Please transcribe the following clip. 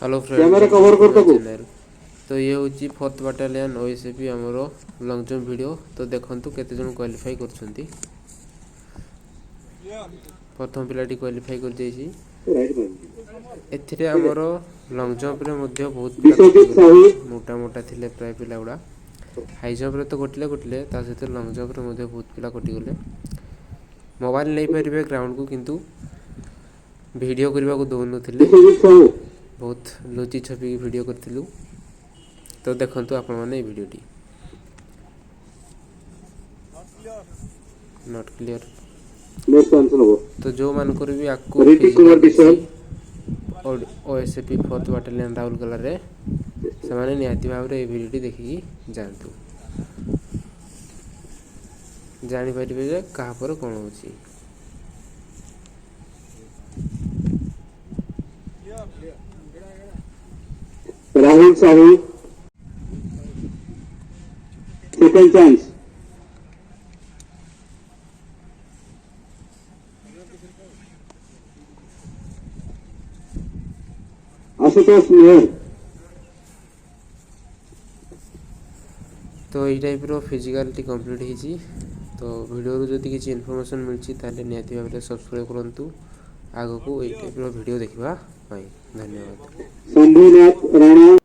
Hello friend, channel. तो ये हूँ 4th बटालियन ओएसएपी आमर लंग जंप वीडियो। तो देखंतु केते जन क्वालिफाई करछंती। प्रथम पिलाटी क्वालिफाई कर जाइछि। एथिरे आमर लंग जंप रे मध्ये बहुत पिला कटिगले, मोटा मोटा थिले प्राय पिला गुडा। हाई जंप रे तो कटिले ता सहित लंग जंप रे मध्ये बहुत पिला कटिगले। मोबाइल नहीं पारे ग्राउंड को, किंतु वीडियो करने को दौन थे। बहुत लुचि छपी वीडियो करूँ। तो देखंतु आपण माने वीडियोटी नॉट क्लियर। तो जो मानकर भी आपको ओएसएपी 4th बटालियन राउरकेला रे से माने निहाती भाव रे वीडियोटी देखिकी जानतु, जानि परिबे जे कहा पर कोन होची। Rahul Sahu second chance. आशुतोष मेहर। तो यही टाइप रो फिजिकलिटी कंप्लीट होती। तो वीडियो जदि किसी इनफॉरमेशन मिली ताले निहाती भाव सब्सक्राइब करंतु आगो को यही टाइप रो वीडियो देखिबा पाई। धन्यवाद। शंभुनाथ राणा।